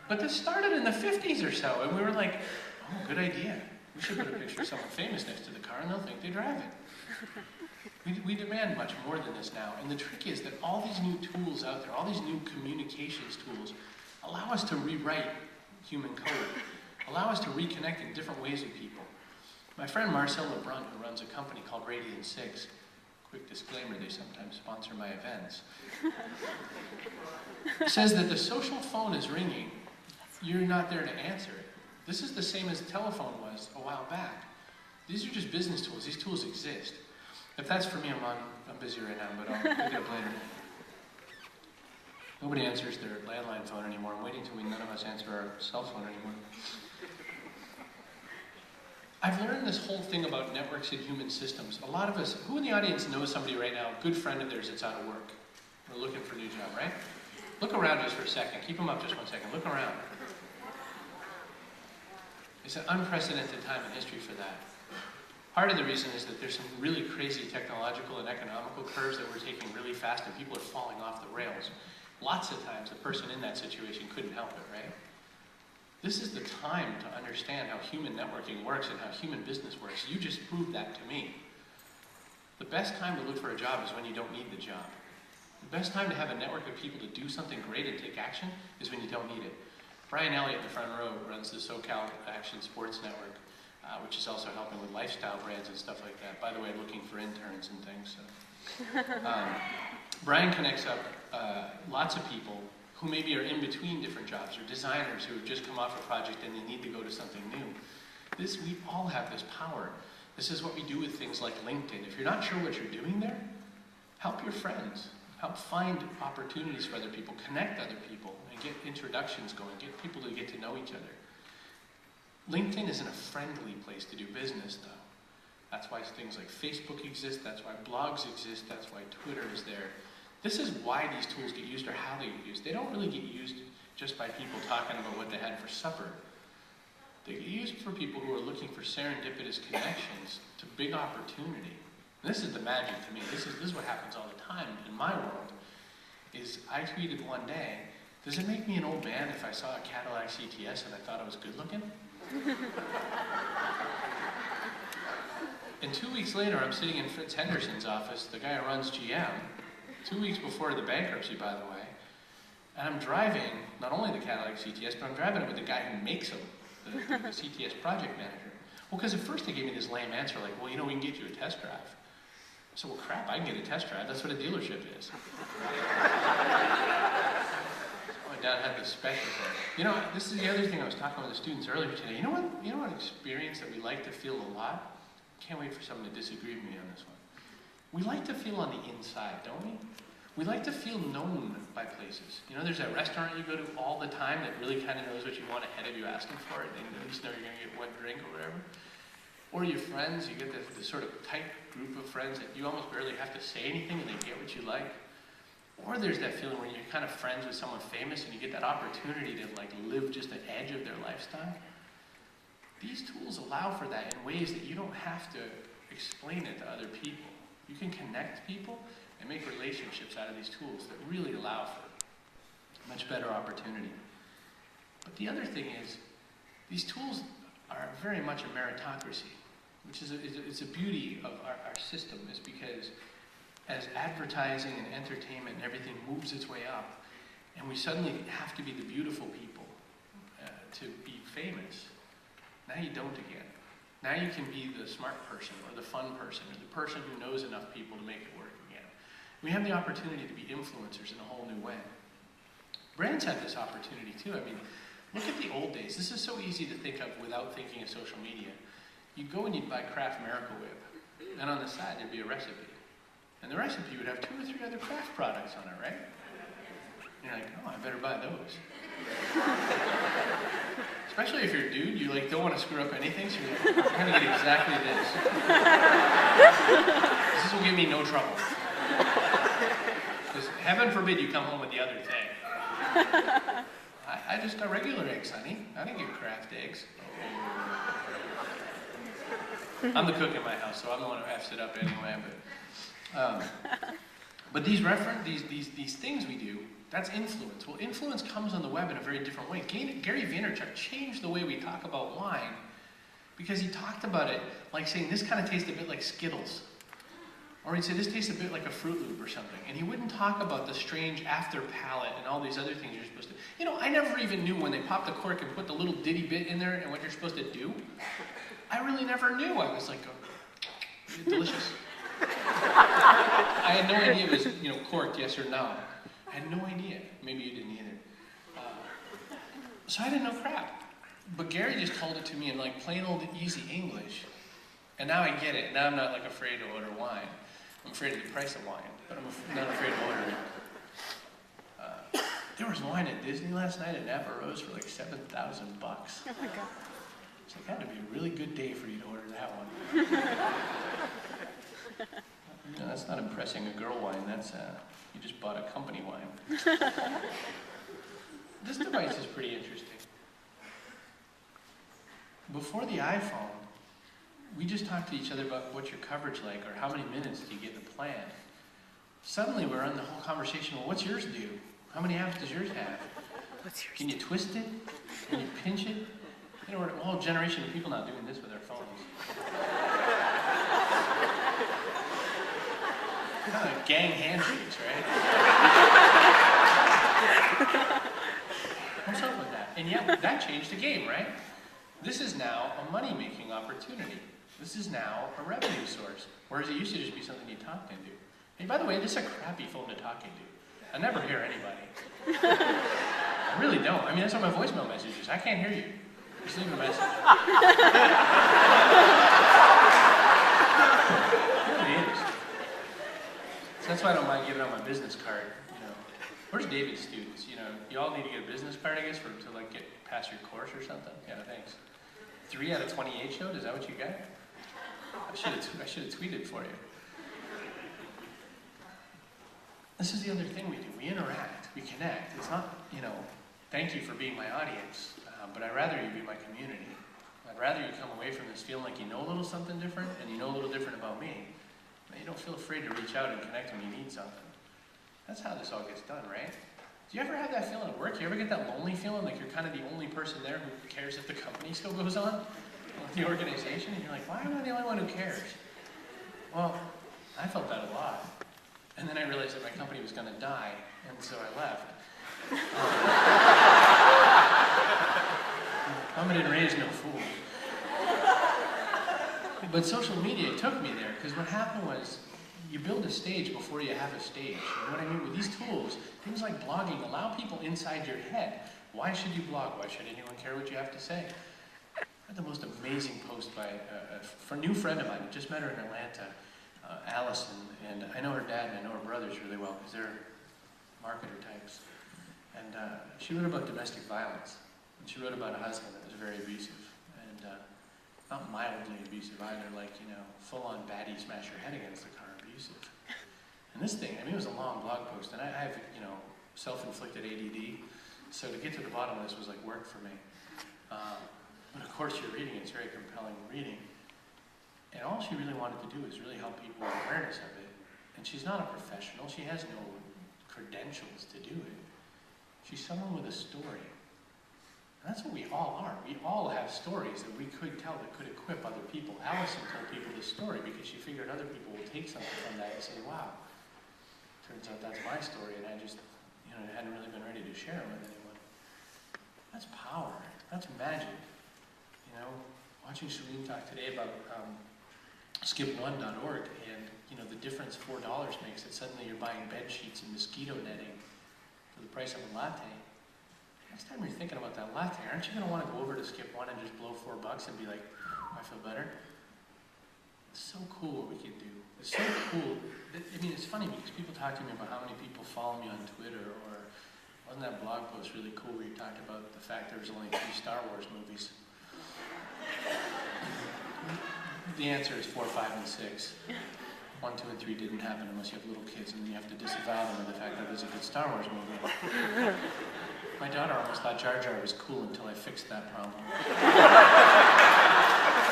But this started in the 50s or so, and we were like, oh, good idea. We should put a picture of someone famous next to the car, and they'll think they drive it. We demand much more than this now, and the trick is that all these new tools out there, all these new communications tools, allow us to rewrite human code, allow us to reconnect in different ways with people. My friend Marcel Lebrun, who runs a company called Radiant 6, quick disclaimer, they sometimes sponsor my events, says that the social phone is ringing, you're not there to answer it. This is the same as the telephone was a while back. These are just business tools. These tools exist. If that's for me, I'm busy right now, but I'll pick it up later. Nobody answers their landline phone anymore. I'm waiting until none of us answer our cell phone anymore. I've learned this whole thing about networks and human systems. A lot of us, who in the audience knows somebody right now, a good friend of theirs that's out of work? Or looking for a new job, right? Look around just for a second. Keep them up just 1 second. Look around. It's an unprecedented time in history for that. Part of the reason is that there's some really crazy technological and economical curves that we're taking really fast and people are falling off the rails. Lots of times the person in that situation couldn't help it, right? This is the time to understand how human networking works and how human business works. You just proved that to me. The best time to look for a job is when you don't need the job. The best time to have a network of people to do something great and take action is when you don't need it. Brian Elliott in the front row runs the SoCal Action Sports Network, which is also helping with lifestyle brands and stuff like that. By the way, looking for interns and things. So. Brian connects up lots of people who maybe are in between different jobs, or designers who have just come off a project and they need to go to something new. We all have this power. This is what we do with things like LinkedIn. If you're not sure what you're doing there, help your friends. Help find opportunities for other people, connect other people, and get introductions going, get people to get to know each other. LinkedIn isn't a friendly place to do business, though. That's why things like Facebook exist, that's why blogs exist, that's why Twitter is there. This is why these tools get used or how they get used. They don't really get used just by people talking about what they had for supper. They get used for people who are looking for serendipitous connections to big opportunity. This is the magic to me. This is what happens all the time in my world. Is I tweeted one day, does it make me an old man if I saw a Cadillac CTS and I thought it was good looking? And 2 weeks later, I'm sitting in Fritz Henderson's office, the guy who runs GM, 2 weeks before the bankruptcy, by the way, and I'm driving not only the Cadillac CTS, but I'm driving it with the guy who makes them, the CTS project manager. Well, because at first they gave me this lame answer, like, well, we can get you a test drive. So, well, crap, I can get a test drive. That's what a dealership is. My dad had this special thing. This is the other thing I was talking with the students earlier today. You know what experience that we like to feel a lot? Can't wait for someone to disagree with me on this one. We like to feel on the inside, don't we? We like to feel known by places. There's that restaurant you go to all the time that really kind of knows what you want ahead of you asking for it. They at least know you're going to get one drink or whatever. Or your friends, you get this sort of tight group of friends that you almost barely have to say anything and they get what you like. Or there's that feeling where you're kind of friends with someone famous and you get that opportunity to live just an edge of their lifestyle. These tools allow for that in ways that you don't have to explain it to other people. You can connect people and make relationships out of these tools that really allow for much better opportunity. But the other thing is, these tools are very much a meritocracy, which is it's a beauty of our system, is because as advertising and entertainment and everything moves its way up, and we suddenly have to be the beautiful people to be famous, now you don't again. Now you can be the smart person or the fun person or the person who knows enough people to make it work again. We have the opportunity to be influencers in a whole new way. Brands have this opportunity too. Look at the old days. This is so easy to think of without thinking of social media. You'd go and you'd buy Kraft Miracle Whip, and on the side there'd be a recipe. And the recipe would have 2 or 3 other Kraft products on it, right? And you're like, oh, I better buy those. Especially if you're a dude, you don't want to screw up anything, so you're going to get exactly this. This will give me no trouble. Because heaven forbid you come home with the other thing. I just got regular eggs, honey. I didn't get Kraft eggs. I'm the cook in my house, so I'm the one who F's it up anyway. But these things we do That's influence. Well, influence comes on the web in a very different way. Gary Vaynerchuk changed the way we talk about wine because he talked about it like saying, this kind of tastes a bit like Skittles. Or he'd say, this tastes a bit like a Fruit Loop or something. And he wouldn't talk about the strange after palate and all these other things you're supposed to... You know, I never even knew when they popped the cork and put the little ditty bit in there and what you're supposed to do. I really never knew. I was like, oh, delicious. I had no idea it was, you know, corked, yes or no. I had no idea. Maybe you didn't either. So I didn't know crap. But Gary just told it to me in like plain old easy English. And now I get it. Now I'm not like afraid to order wine. I'm afraid of the price of wine, but I'm not afraid to order it. There was wine at Disney last night at Napa Rose for like $7,000. Oh my God. It's like, that would be a really good day for you to order that one. You know, that's not impressing a girl wine. That's you just bought a company wine. This device is pretty interesting. Before the iPhone, we just talked to each other about what's your coverage like, or how many minutes do you get in the plan. Suddenly we're on the whole conversation, well, what's yours do? How many apps does yours have? What's yours? Can you twist it? Can you pinch it? You know, we're a whole generation of people now doing this with their phones. Kind of gang handshakes, right? What's up with that? And yet, that changed the game, right? This is now a money-making opportunity. This is now a revenue source, whereas it used to just be something you talked into. Hey, by the way, this is a crappy phone to talk into. I never hear anybody. I really don't. I mean, that's on my voicemail messages. I can't hear you. Just leave a message. It really is. So that's why I don't mind giving out my business card. You know, where's David's students? You know, you all need to get a business card, I guess, to like get past your course or something. Yeah, thanks. 3 out of 28 showed. Is that what you got? I should have tweeted for you. This is the other thing we do. We interact. We connect. It's not, you know, thank you for being my audience, but I'd rather you be my community. I'd rather you come away from this feeling like you know a little something different, and you know a little different about me. And you don't feel afraid to reach out and connect when you need something. That's how this all gets done, right? Do you ever have that feeling at work? Do you ever get that lonely feeling like you're kind of the only person there who cares if the company still goes on? The organization? And you're like, why am I the only one who cares? Well, I felt that a lot. And then I realized that my company was going to die, and so I left. Mama didn't raise no fool. But social media took me there, because what happened was, you build a stage before you have a stage. You know what I mean? With these tools, things like blogging allow people inside your head. Why should you blog? Why should anyone care what you have to say? I had the most amazing post by a new friend of mine. I just met her in Atlanta, Allison, and I know her dad and I know her brothers really well because they're marketer types. And she wrote about domestic violence. And she wrote about a husband that was very abusive. And not mildly abusive either, like, you know, full-on baddie smash your head against the car abusive. And this thing, I mean, it was a long blog post, and I have, you know, self-inflicted ADD, so to get to the bottom of this was like work for me. But of course you're reading, it's very compelling reading. And all she really wanted to do is really help people with awareness of it. And she's not a professional, she has no credentials to do it. She's someone with a story. And that's what we all are. We all have stories that we could tell that could equip other people. Allison told people this story because she figured other people will take something from that and say, wow, turns out that's my story, and I just, you know, hadn't really been ready to share it with anyone. That's power. That's magic. You know, watching Celine talk today about skip1.org and, you know, the difference $4 makes, that suddenly you're buying bed sheets and mosquito netting for the price of a latte. Next time you're thinking about that latte, aren't you going to want to go over to Skip One and just blow $4 and be like, oh, I feel better? It's so cool what we can do. It's so cool. I mean, it's funny because people talk to me about how many people follow me on Twitter, or wasn't that blog post really cool where you talked about the fact there was only 3 Star Wars movies? The answer is 4, 5, and 6. 1, 2, and 3 didn't happen unless you have little kids, and then you have to disavow them with the fact that it was a good Star Wars movie. My daughter almost thought Jar Jar was cool until I fixed that problem.